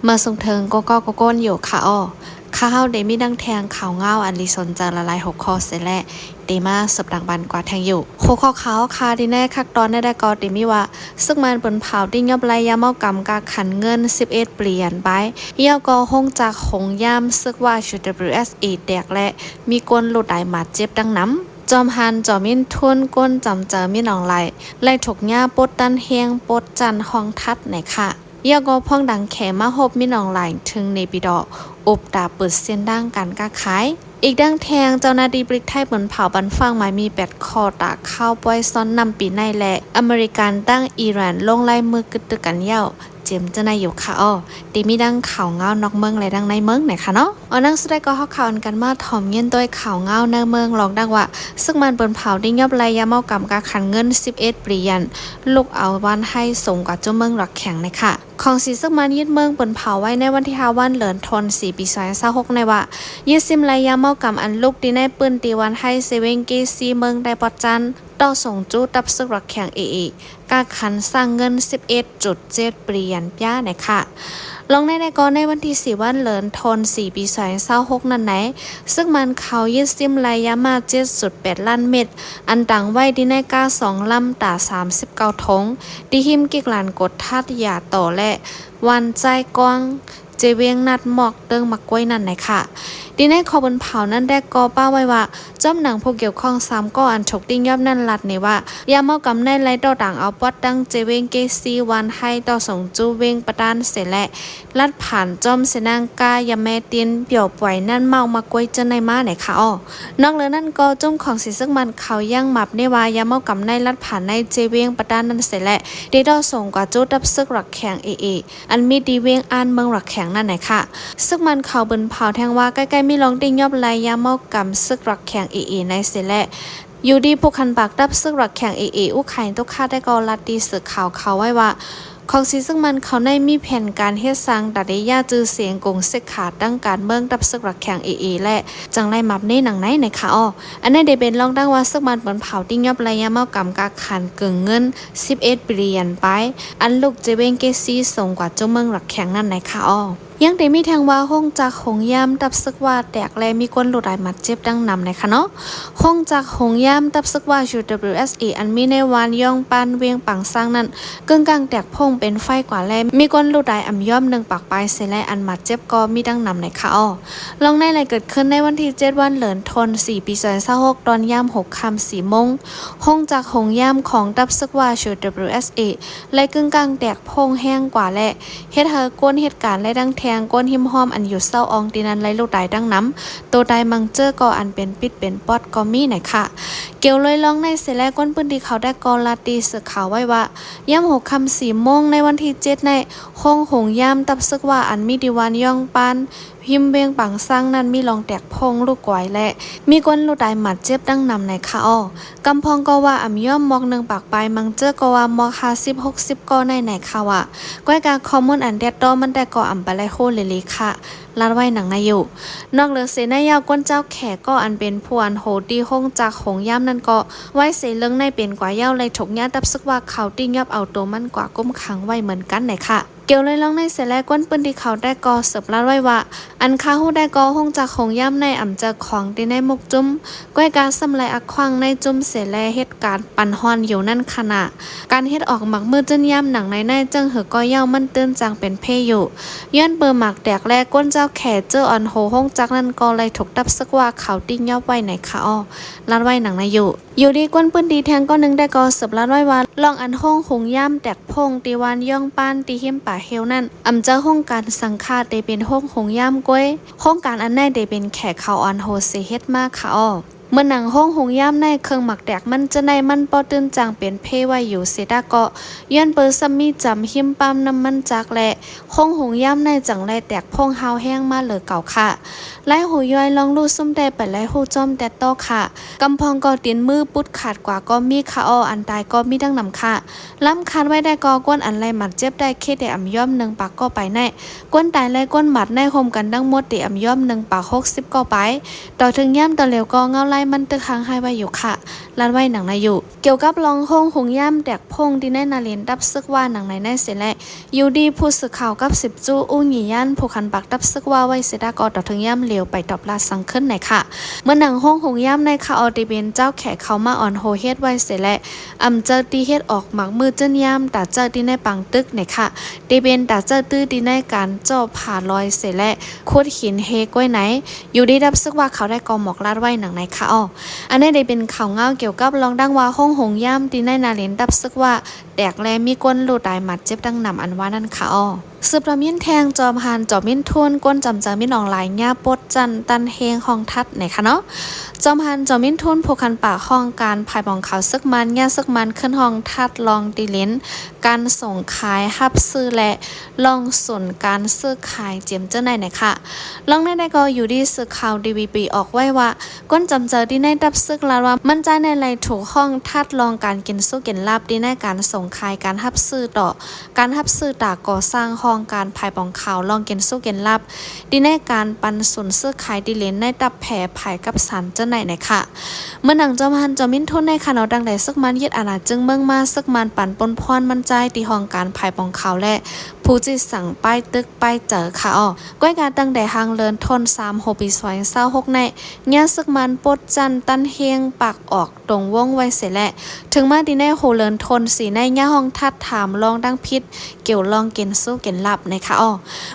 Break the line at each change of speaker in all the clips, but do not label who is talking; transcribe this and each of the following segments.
มาส่งเทิงก็ก้นอยู่ค่ะอ้อข้าวเดมีดังแทงข่าวเงาอันลิสนจะละลาย6 ข้อเสร็จแล้วเดมาสับดังบันกว่าแทงอยู่6 ข้อขาวคาดีแน่คักตอนได้ก็เดมีว่าซึ่งมันบนเผาดิ้งยับไรยาเมากำกาขันเงิน11เปลี่ยนไปเยี่ยวก็ห้องจากหงย่ำซึกว่าชุด WSE แตกและมีกวนหลุดไอหมาเจ็บดังน้ำจอมฮันจอมินทุนก้นจำเจอมินองไหลไล่ถกหญ้าปดตันเฮียงปดจันห้องทัดไหนค่ะยาก็พ่องดังแขมาหบมินองไหลถึงในปีดออบดาเปิดเส้นดังการก้าขายอีกดังแทงเจ้าหน้าที่บริกไทยบนเผาบันฟังหมายมี8 ข้อตาข้าวปอยซ้อนนำปีในและอเมริกันตั้งอิหร่านลงไล่มือกึดตึกกันเย้าเจมจะนายอยู่ค่ะอ้อดีมีดังข่าวเงานอกเมืองและดังในเมืองไหนค่ะเนาะนั่งสุดได้ก็ฮอกข่าวกันมาถ่อมเงินด้วยข่าวเงาในเมืองลองดังว่าซึ่งมันเปิ้นเผาดิ้งยับไรยาเมากำกาขันเงิน11เหรียญลูกเอาวันให้ส่งกว่าเจ้าเมืองหลักแข็งนะคะของสีซึ่งมันยึดเมืองเปิ้นเผาไว้ในวันที่5วันเหลือนทน4ปี2026ในว่ายึดซิมไรยาเมากำอันลูกดีในปืนตีวันให้เซเว่นเกซีเมืองได้ปอดจันต่อส่งจู้ตับซึกหลักแข็งกาขันสร้างเงิน 11.7 เปลี่ยนย่าไหนค่ะลงในก่อนในวันที่4วันเหลินทน4ปี2026นั่นไหนซึ่งมันเขายึดซิมไรยามา 7.8 ล้านเม็ดอันดังไว้ดีในก้า2ลำตา39ทงดีหิมกิกลานกดทัดยาต่อและวันใจกว้างเจเวียงนัดหมอกเติงมักกล้วยนั่นไหนค่ะดีในขอบนเผานั่นได้กอป้าไว้ว่าจ้อมหนังผู้เกี่ยวข้อง3ก็อันฉกดิ้งย่อมนั่นลัดในว่ายาเมากำในไรต่อต่างเอาปอดดังเจเวงเกซีวันให้ต่อส่งจูเวงประดานเสร็จและลัดผ่านจ้อมเสนางกายาแม่เตียนเปี่ยวปล่อยนั่นเมามากล้วยเจนในมาไหนค่ะอ้อนอกเลยนั่นก็จุ่มของสีซึ่งมันเขาย่างหมับในว่ายาเมากำในลัดผ่านในเจเวงประดานนั่นเสร็จและได้ต่อส่งกว่าจูดับซึกหลักแข็งอันมีดีเวงอันเมืองหลักแข็งนั่นไหนค่ะซึ่งมันเขาบนเผาแทงว่าใกล้ๆมีลองดิ้งยอบลายยาเมากำซึกหลักแข็งในเสและอยู่ดีผู้คันปากดับซึกหลักแข็งอุไข่ตุกคาได้กอลัดดีสือข่าวเขาไว้ว่าของซีซึ่งมันเขาในมีแผนการเฮ็ดสร้างดัดได้ย่าจือเสียงกงเสกขาดดังการเมืองดับซึกหลักแข็งและจังไรมับในหนังไหนค่ะอันนี้ได้เป็นลองดังว่าซึกมันบนเผาดิ้งยอบลายยาเมากำกาขันเกิงเงิน11เหรียญไปอันลูกเจเวงเกซีส่งกว่าเจ้าเมืองหลักแข็งนั่นไหนค่ะยังได้มีแทงว่าห้องจากหงยามตับซึกว่าแตกและมีคนหลุดหลายมัดเจ็บดังนำนะคะเนาะห้องจากหงยามตับซึกว่าชู WSE อันมีในวานย่องปานเวียงปังสร้างนั้นกึ่งกลางแตกพงเป็นไฟกว่าแลมีคนหลุดหลายย่อม1ปากปลายเสและอันมัดเจ็บก็มีดังนำนะคะลองในอะไรเกิดขึ้นในวันที่7วันเหลินทน4ปี2026ตอนย่ำ6 ค่ำ4 โมงห้องจากหงยามของตับซึกว่าชู WSE และกึ่งกลางแตกพงแห้งกว่าและเฮ็ดให้ก้นเหตุการณ์และดังแทงก้นหิมห้อมอันอยู่เศร้าอองตีนันไรลูกได้ดังน้ำตัวใดมังเจอก็อันเป็นปิดเป็นปอดก็มีไหนค่ะเกี่ยวเลยลองในเสแลก้นปืนที่เขาได้กอลาตีสือข่าวไว้ว่าย่ำ6 ค่ำ4 โมงในวันที่7ในห้องหงย่ำตับซึกว่าอันมีดิวานย่องปานพิมเบียงปังสร้างนั้นมีลองแตกพงลูกไว้และมีก้นลูกได้หมัดเจ็บดังนำในค่ะกำพองก็ว่าย่อมมอก1ปากปลายมังเจอก็ว่ามอก50-60ก็ในค่ะว่าก้อยการคอมมอนอันเด็ดดอมันได้ก่อไปไลโคเลค่ะลาดไว้หนังนายอยู่นอกเหลือเสนายาวก้นเจ้าแขกก็อันเป็นผู้อันโหดีห้องจากหงย่ำนั่นก็ไว้เสเลิงในเป็นกว่าเย้าเลยถกญาตับซึกว่าเขาติ้งยับเอาตัวมันกว่าก้มขังไว้เหมือนกันไหนค่ะเกี่ยวเลยลองในเสแลก้นปืนที่เขาได้กอเสิร์ฟลาดไว้ว่าอันคาหูได้กอห้องจากหงย่ำในเจอของตีในมุกจุ้มก้อยการสำไรอักควังในจุ้มเสแลเหตุการณ์ปั่นฮอนอยู่นั่นขณะการเฮ็ดออกหมักมือจนย่ำหนังในจังเหอก็เย้ามันตื้นจังเป็นเพอยู่ย้อนเปิดหมักแตกแลก้นเจ้าแขเจออันโหห้องจากนั้นก็เลยถูกดับซึกว่าเขาติ้งยับไว้ไหนค่ะลาดไว้หนังนายอยู่ดีก้นปืนดีแทงก็นึงได้กอเสิร์ฟลาดไว้ว่าลองอันห้องหงย่ำแตกพงตีวานย่องป้านตีหิมป่าเฮลนั่นเจอห้องการสังฆาได้เป็นห้องหงย่ำก้อยห้องการอันไหนได้เป็นแขกเขาอันโหเสเฮ็ดมากค่ะเมื่อหนังห้องหงย่ำในเครื่องหมักแดกมันจะในมันปอตื้นจังเป็นเพไว้อยู่เสดาเกาะย้อนเปิดซัมมีจำหิมปั๊มน้ำมันจากแหละห้องหงย่ำในจังไรแตกพงเฮาแห้งมาเหลือเก่าค่ะไล่หูย่อยลองลูส้มได้ไปไล่หูจอมแต่โตค่ะกำพองก็ตีนมือปุดขาดกว่าก็มีค่ะอันตายก็มีดังนำค่ะล้ำคันไว้ได้ก็ก้นอันไรหมัดเจ็บได้เคได้ย่อม1 ปากก็ไปแน่ก้นตายไรก้นหมัดในโฮมกันดังหมดได้ย่อม1 ปาก60ก็ไปต่อถึงย่ำต่อเหลวก็เงาไล่ มันตึกหางให้ไว้อยู่ค่ะลันไว้หนังในอยู่เกี่ยวกับลองห้องหงย่ำแดกพงที่แน่นาเรียนดับซึกว่าหนังในแน่เสร็จแล้วอยู่ดีผู้สื่อข่าวกับ10จู้อู้หงียันผู้คันปักดับซึกว่าไว้เสดากอต่อถึงย่ำเหลียวไปตอบลาสังขึ้นไหนค่ะเมื่อหนังห้องหงย่ำในข่าวออดิเบนเจ้าแขกเขามาอ่อนโฮเฮ็ดไว้เสร็จแล้วเจอตีเฮ็ดออกหมักมือเจิ้นย่ำแต่เจอที่ในปังตึกไหนค่ะดิเบนแต่เจอตื้อที่ในการเจ้าผ่าลอยเสร็จแล้วขุดหินเฮก้วยไหนอยู่ดีดับซึกว่าเขาได้กอหมอกลาดไว้หนังไหนค่ะอ๋ออันนี้ได้เป็นข่าวเงาเกี่ยวกับลองดังว่าห้องหงย่ำที่ในนาเรียนดับซึกว่าแดกแลมีก้นหลุดตายหมัดเจ็บดังนำอันว่านั่นค่ะอ๋อสืบระมิ้นแทงจอมหันจอมมิ้นทุนก้นจำเจอมิ้นอองหลายญ่าปดจันตันเฮงห้องทัดไหนคะเนาะจอมหันจอมมิ้นทุนผูกคันปากห้องการภายบองเขาซึกมันญ่าซึกมันขึ้นห้องทัดลองดีเลนการส่งขายฮับซื้อและลองส่วนการซื้อขายเจียมเจ้าไหนไหนค่ะลองในก็อยู่ดีสื่อข่าวดีวีปีออกไว้ว่าก้นจำเจอที่ในดับซึกลาว่ามันใจในไรถูกห้องทัดลองการกินสู้กินลาบดีในการส่งขายการฮับซื้อต่อการฮับซื้อตาก่อสร้างห้องการภายบองข่าวลองกินสู้กินลับดีในการปันสุนซื้อขายดีเลนในดับแผ่ภายกับสันเจ้าไหนค่ะเมื่อหนังจอมหันจอมินทุนในขณะดังใดซึกมันยึดอาณาจึงเมืองมาซึกมันปั่นปนพรมันใจตีห้องการภายบองข่าวและผู้จิตสั่งป้ายตึกป้ายเจอค่ะอ้อก้อยการตั้งแต่หางเลินทน3 6ปี26ในญ่าซึกมันปดจันตันเฮงปากออกตรงวงไว้เสร็จแล้วถึงมาดีในโหเลินทนสีในญ่าห้องทัดถามลองดังพิษเกี่ยวลองกินสู้กินลับในค่ะอ้อ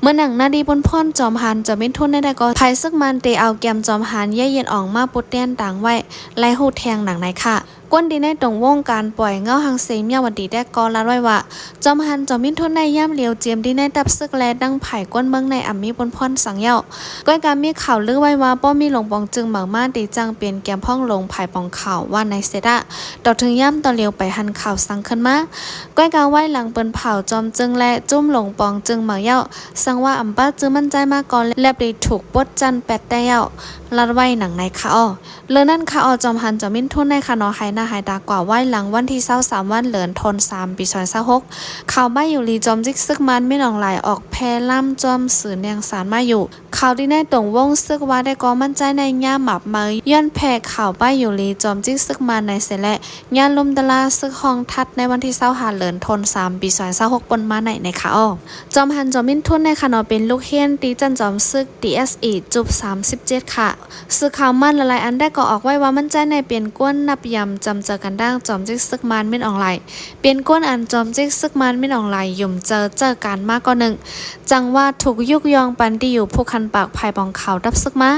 เมื่อหนังนาดีบนพ่อนจอมหันจะไม่ทุนได้ก็ภายซึกมันเตเอาแกมจอมหันแย่เย็นออกมาปุดเตียนต่างไว้ไล่หูแทงหนังในค่ะก้นดีในตรงวงการปล่อยเงาหังเสียงยาวันดีได้กอลัดไว้ว่าจอมหันจอมมินทุนในย่ำเหลียวเจียมดีในดับซึกแลดังไผ่ก้นเมืองในมีบนพ่อนสังเยาก้อยการมีข่าวลือไว้ว่าป้อมีหลงปองจึงเหมือมาดีจังเปลี่ยนแกมพ่องลงไผ่ปองข่าวว่าในเซดะต่อถึงย่ำตอนเหลียวไปหันข่าวสังขึ้นมาก้อยการไว้หลังเปิ้นเผาจอมจึงและจุ้มหลงปองจึงเหมือเยาสังว่าป้าจื้อมั่นใจมาก่อนแลบดีถูกปดจันแปดได้เยาลัดไว้หนังในค่ะอ้อเลือนั่นค่ะอ้อจอมหันจอมมินทุนในค่ะนอหายหน้าหายตากว่าไว้หลังวันที่23วันเหลือนทน3ปี2026ข่าวมาอยู่ลีจอมจิกซึกมันไม่หนองไหลออกแพล่ำจอมสื่อเนียงสารมาอยู่ข่าวที่ในตรงวงซึกว่าได้ก็มั่นใจในย่าหมับมืย้อนแพข่าวป้ายอยู่ลีจอมจิกซึกมันในเสและย่านลมดลาซึกห้องทัดในวันที่25เหลือนทน3ปี2026ปนมาในค่ะอ้อจอมหันจอมมินทุนในค่ะนอเป็นลูกเฮียนตีจันจอมซึก DSE จุบ37ค่ะสื่อข่าวมันหลายอันได้ก็ออกไว้ว่ามั่นใจในเปลี่ยนก้นนับยำจำเจอกันดั้งจอมจิกซึกมันไม่ออนไลน์เปลี่ยนก้นอันจอมจิกซึกมันไม่ออนไลน์ยุ่มเจอกันมากก็หนึ่งจังว่าถูกยุกยองปันที่อยู่ผู้คันปากภายบองเขาดับซึกมา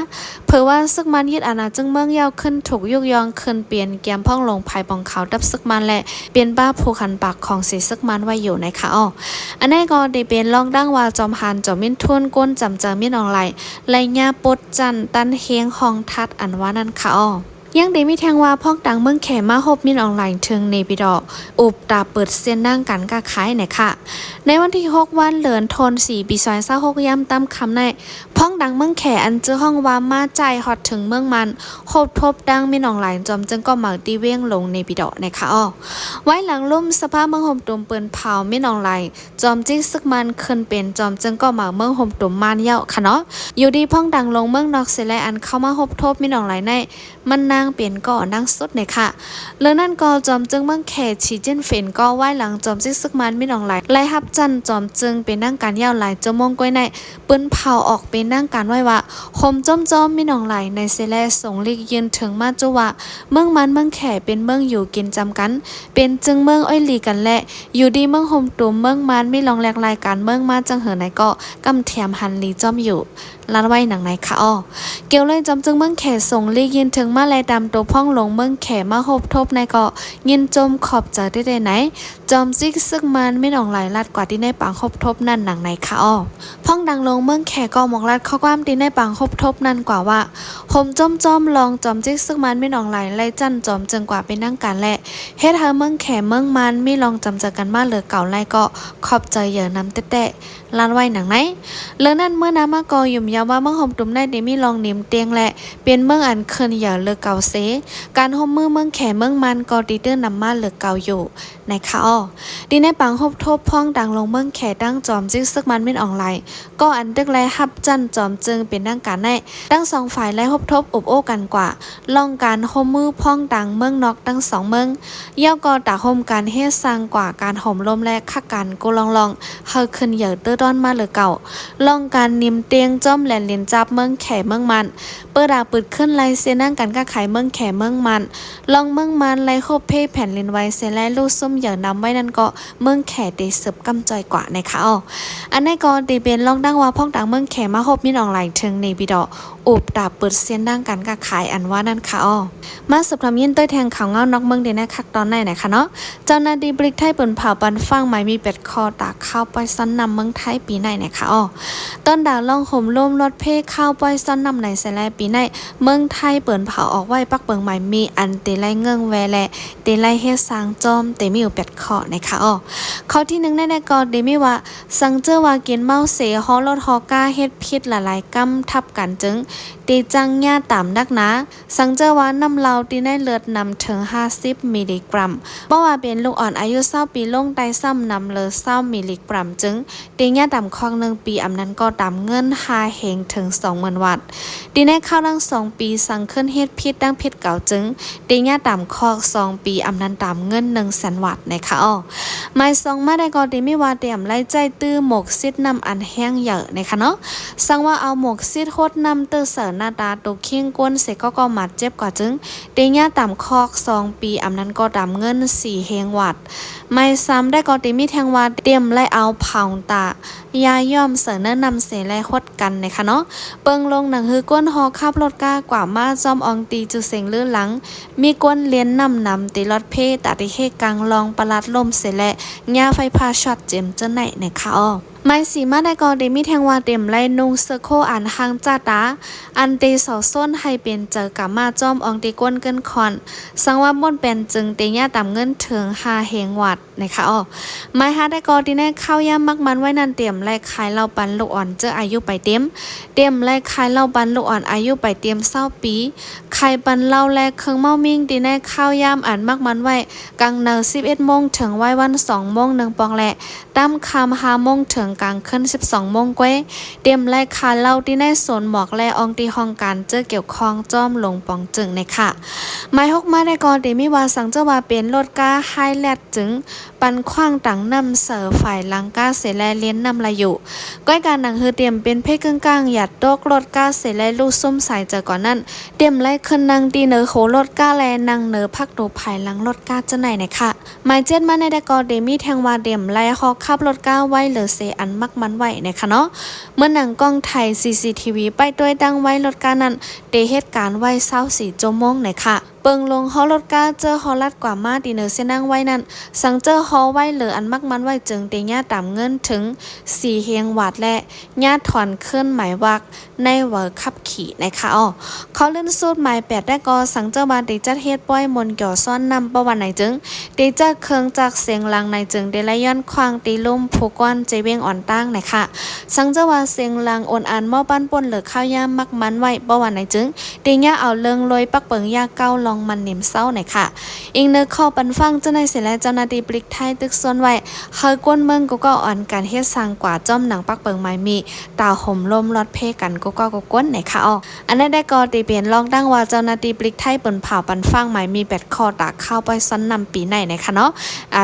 เผยว่าซึกมันยึดอาณาจึงเมืองยาวขึ้นถูกยุกยองขึ้นเปลี่ยนแกมพ่องลงภายบองเขาดับซึกมันและเปลี่ยนบ้าผู้คันปากของสีซึกมันไว้อยู่ในค่ะอ้ออันนี้ก็ได้เป็นลองดั้งว่าจอมหันจอมมินทุนก้นจำเจอมินออนไลน์ไล่ญาปดจันตันเฮงห้องทัดอันว่านั่นค่ะอ้อยังได้มีแทงว่าพอกดังเมืองแขมาฮบมินออนไลน์ถึงในปีดอกอุบตาเปิดเส้นนั่งกันกะขายไหนค่ะในวันที่6วันเหลือนทน4ปี2026ย่ำตามคำในพ้องดังเมืองแขอันเจอห้องว่ามาใจฮอดถึงเมืองมันโคบทบดังมินออนไลน์จอมจึงก็หมักตีเว้งลงในปีดอกนะคะอ้อไว้หลังลุ่มสภาพเมืองห่มตุ่มเปิ้นเผามินออนไลน์จอมจิกซึกมันขึ้นเป็นจอมจึงก็หมักเมืองห่มตุ่มมานเยาค่ะเนาะอยู่ดีพ้องดังลงเมืองนอกเสและอันเข้ามาฮบทบมินออนไลน์ในมันนางเปลี่ยนก่อนั่งสุดเลยค่ะเลือนั่นก็จอมจึงเมืองแขฉีเจนเฟนก็ไว้หลังจอมจิกซึกมันไม่นองไหลไล่ฮับจันจอมจึงเป็นนั่งการยาวไหลจมงก้อยในปืนเผาออกเป็นนั่งการไว้ว่าคมจอมไม่นองไหลในเซเลส่งลีกยืนถึงมาจุว่าเมืองมันเมืองแขเป็นเมืองอยู่กินจำกันเป็นจึงเมืองอ้อยลีกันและอยู่ดีเมืองโฮมตุ่มเมืองมันไม่ลองแลกรายการเมืองมาจังเหินไหนก็กำแถมหันลีจอมอยู่ลัดไว้หนังไหนค่ะอ้อเกี่ยวเลยจอมจึงเมืองแขส่งลีกยืนถึงมาไล่ดำตัวพ่องลงเมืองแขมาฮบทบในเกาะยินจมขอบใจได้ไหนจอมจิกซึกมันไม่หนองไหลลัดกว่าที่ในปางฮบทบนั่นหนังไหนค่ะอ้อพ่องดังลงเมืองแขก็มองลัดข้อความที่ในปางฮบทบนั่นกว่าว่าโฮมจอมลองจอมจิกซึกมันไม่หนองไหลไล่จันจอมจึงกว่าเป็นนั่งการและเฮ็ดให้เมืองแขเมืองมันไม่ลองจำเจอกันมาเหลือเก่าไล่ก็ขอบใจเยอะน้ำแตะ ลานไว้หนังไหนเลือนั่นเมื่อน้ำมากอยุ่มยาวว่าเมืองห่มตุ่มได้เดมีลองเนมเตียงแหละเป็นเมืองอันเคินอย่าเลือเก่าเสการห่มมือเมืองแขเมืองมันก็ดีเดอร์นำมาเลือเก่าอยู่ในค่ะอ้อดีในปังหบทบพ้องดังลงเมืองแขตั้งจอมจึกซึกมันไม่ออนไลน์ก็อันดึกแลฮับจันจอมจึงเป็นนั่งการในตั้งสองฝ่ายและหบทบอบโอ้กันกว่าลองการห่มมือพ้องดังเมืองนอกตั้งสองเมืองเย่าก็ตาห่มการเฮ็ดสร้างกว่าการห่มลมและคักกันกูลองเฮาขึ้นเหยื่อเตอร์ดอนมาเลือเก่าลองการนิมเตียงจ้อมแหลนเลียนจับเมืองแขเมืองมันเปิดาปืดขึ้นไลเซนั่งกันก็ขายเมืองแขเมืองมันลองเมืองมันไลโคเพ่แผ่นลินไว้เซและลูกส้มเหยื่อนำไว้นั่นก็เมืองแขเดซึบกำจอยกว่านะคะอ๋ออันนี้ก็ดีเป็นลองดังว่าพ้องดังเมืองแขมาฮบมินออนไลน์ถึงในบิดออุบดาเปิดเสียนดังกันก็ขายอันว่านั่นค่ะอ๋อมาสืบทำยินต้วยแทงข่าวเงานอกเมืองเดนะคักตอนไหนนะคะเนาะเจ้าหน้าที่บริกไทยเปิ่นเผาปันฟังหมายมีเป็ดคอตากข้าวปอยซ้อนนำเมืองไทยปีไหนนะคะอ๋อต้นดาวล่องห่มลมรถเพ่ข้าวปอยซ้อนนำในเสแลปีไหนเมืองไทยเปิ่นเผาออกไว้ปักเปิงหมายมีอันเตไลเงิงแวแลเตไลเฮ็ดสร้างจอมเตมีอยู่เป็ดคอนะคะอ๋อข้อที่1ได้ก็เดมีว่าสังเจอว่ากินเมาเสฮอรถฮอก้าเฮ็ดพิษหลายๆกำทับกันจึงตีจังญาตามนักหนาสังเจอว่าน้ำเหลาตีในเลือดนำถึง50มิลลิกรัมเพราะว่าเป็นลูกอ่อนอายุ20ปีลงไตซ้ำนำเลย20มิลลิกรัมจึงตีญาตามคอง1ปีอำนั้นก็ตามเงิน5เฮงถึง 20,000 วัตต์ตีในข้าวดัง2ปีสังขึ้นเฮ็ดพิษดังพิษเก่าจึงตีญาตามคอก2ปีอำนั้นตามเงิน100,000 วัตต์นะคะอ้อหมาย2มาได้ก็ตีมีว่าเตรียมไล่ใจตื้อหมกซิดนำอันแห้งเยอะนะคะเนาะสังว่าเอาหมกซิดโคตรนำตื้อเสหน้าตาตุกเคียงก้นเสก็มัดเจ็บกว่าจึงเตียต่ำคอก2ปีอำนั้นก็ดำเงิน4เฮงวัดไม่ซ้ำได้ก็ติมีแทงว่าเตรียมไล่เอาเผาตายาย่อมเสนอนำเสไล่คดกันนะคะเนาะเปิงลงหนังฮือก้นฮอขับรถก้ากว่ามาจอมอองตีจุเสงลื่นหลังมีก้นเลี้ยนนำตีรถเพตัดที่เฮกลางลองประลัดลมเสและญาไฟพาช็อตเจมเจ้าไหนนะคะอ้อไม่สีมาได้ก็เดมีแทงว่าเต็มไล่นุ่งเสื้อโคอันหางจ้าตาอันเตสอส้นให้เป็นเจอกับมาจอมอองตีก้นเกินคอนสังว่าม่นเป็นจึงเตญาต่ำเงินถึง5เฮงวัดนะคะอ้อไม่ฮาได้ก็ที่แน่ข้าวยามมักมันไว้นันเตรียมไล่ขายเหล้าปันลูกอ่อนเจออายุไปเตรียมไล่ขายเหล้าปันลูกอ่อนอายุไปเตรียม20ปีขายปันเหล้าแลเครื่องเมามิ่งที่แน่ข้าวยามอันมักมันไว้กลางเนอ11โมงถึงไว้วัน2โมง1ปองแหละตามคำ5โมงถึงกลางขึ้น12โมงกว่าเตรียมไล่คาเล่าที่ในสวนหมอกและอองตีห้องการเจอเกี่ยวข้องจ้อมลงปองจึงในค่ะหมาย6มาได้ก่อนเดมีว่าสังเจ้าว่าเป็นรถก้าไฮแลดจึงปันขว้างตังนำเสือฝ่ายลังก้าเสแลเลี้ยนนำละอยู่ก้อยการหนังฮือเตรียมเป็นเพศกลางหยัดโตกรถก้าเสแลลูกส้มใส่เจอก่อนนั้นเตรียมไล่ขึ้นนางตีเนอโขรถก้าแลนางเนอพักโดภายหลังรถก้าจะไหนนะคะหมาย7มาในได้ก่อนเดมีแทงว่าเตรียมไล่ฮอขับรถก้าไว้เหลือเสอันมักมันไว้นะคะเนาะเมื่อหนังกล้องไทย CCTV ไปด้วยดังไว้รถก้านั้นเดเหตุการณ์ไว้24ชั่วโมงนะคะเปิงลงฮอรถก้าเจอฮอลัดกว่ามาดีเนอร์เส้นนั่งไว้นั่นสังเจอฮอไว้เหลืออันมักมันไว้จึงเตญาตามเงินถึง4เฮงวัดและญาถอนขึ้นหมายวักในเวอร์ขับขี่นะคะอ๋อเขาเล่นสูตรหมาย8ได้ก็สังเจอบาเดจัดเฮ็ดป้อยมนก่อซ่อนนำประวันไหนจึงเดจัดเครื่องจากเสียงลังในจึงเดละย้อนควางตีลุ่มผู้ก้อนเจเวงอ่อนตั้งนะคะสังเจอว่าเสียงลังโอนอันหม้อปั้นป่นเหลือข้าวยามมักมันไว้ประวันไหนจึงเดญาเอาเลิงลอยปักเปิงยาเก้าลองมันเนมเศร้าหน่อยค่ะอีกเนื้อข้อปันฟังเจ้าในเสร็จแล้วเจ้าหน้าที่ปลิกไทยตึกส่วนไว้เฮยก้นเมืองก็อ่อนการเฮ็ดสร้างกว่าจ้อมหนังปักเปิงไม้มีตาห่มลมรถเพกันก็ก้นหน่อยค่ะอ๋ออันนั้นได้ก็ตีเปลี่ยนลองตั้งว่าเจ้าหน้าที่ปลิกไทยเปิ่นเผาปันฟังไม้มี8ข้อตากข้าวไปซ้อนนำปีไหนนะคะเนาะ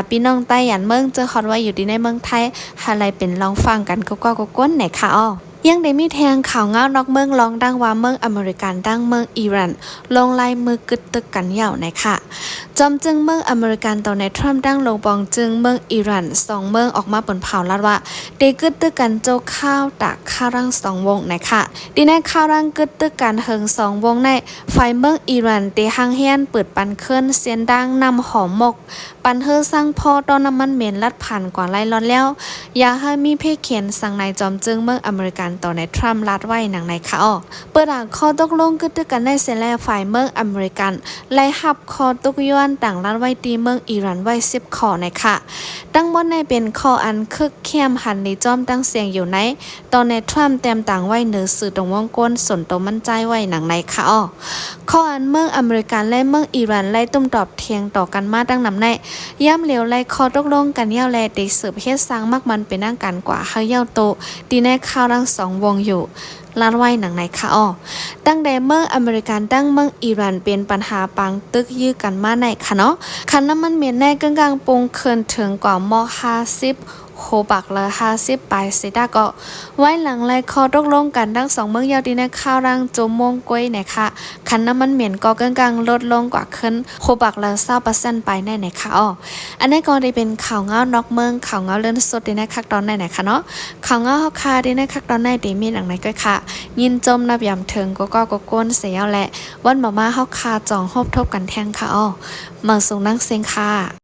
พี่น้องใต้หยันเมืองเจอฮอดไว้อยู่ดีในเมืองไทยอะไรเป็นลองฟังกันก็ก้นหน่อยค่ะอ๋อยังได้มีแทงข่าวเงานอกเมืองลองดังว่าเมืองอเมริกันดังเมืองอิหร่านลงลายมือกึดตึกกันยาวนะคะจอมจึงเมืองอเมริกันตอนในทรัมป์ดังลงปองจึงเมืองอิหร่าน2เมืองออกมาเปิดเผาลัดว่าได้กึดตึกกันโจข้าวตากข้าวรัง2วงนะคะดีในข้าวรังกึดตึกกันเฮิง2วงในฝ่ายเมืองอิหร่านได้หังเฮียนเปิดปันขึ้นเสียนดังนำหอมมกปันเฮอสร้างพอตอนน้ำมันเหม็นลัดผ่านกว่าไล่ร้อนแล้วอย่าให้มีเพศเขียนสั่งในจอมจึงเมืองอเมริกัน ต่อในทรัมป์รัดไว้หนังในค่ะอ้อเปิดอ่างข้อตกลงกึดกันในเซแลฝ่ายเมืองอเมริกันไล่หับคอตกย้อนต่างรัดไว้ตีเมืองอิหร่านไว้10ข้อในค่ะตั้งหมดในเป็นข้ออันคึกเข้มหันในจอมตั้งเสียงอยู่ในตอนในทรัมป์เต็มต่างไว้เหนือสื่อตรงวงกลสนตมั่นใจไว้หนังในค่ะอ้อข้ออันเมืองอเมริกันและเมืองอิหร่านไล่ตุ้มตอบเทียงต่อกันมาตั้งนำในย่ำเหลียวไล่คอตกลงกันเย้าแลติสืบเฮ็ดสร้างมากมันเป็นนั่งกันกว่าเฮาเย้าโตตีในข่าวทั้ง2วงอยู่ลาดไว้หนังในค่ะอ้อตั้งแต่เมืองอเมริกันตั้งเมืองอิหร่านเป็นปัญหาปังตึกยื้อกันมาในค่ะเนาะคันน้ำมันเมียนในกลางๆปงเคินถึงกว่าม50โคบักละ50ไปสิดาก็ไว้หลังไล่คอตกลงกันทั้ง2เมืองยาวดีในข่าวรังโจมมงกวยนะคะคันน้ำมันเมียนก็กลางๆลดลงกว่าขึ้นโคบักละ20%ไปในค่ะอ้ออันนี้ก็ได้เป็นข่าวเงานอกเมืองข่าวเงาเลื่อนสดดีในคักตอนในค่ะเนาะข่าวเงาเฮาคาดีในคักตอนในดีมีหนังในก็ค่ะยินจมนับยำถึงก็ก้นเสียวแหละวันมาเฮาคาจ่องฮบทบกันแทงค่ะอ้อเมืองสูงนั่งเสียงค่ะ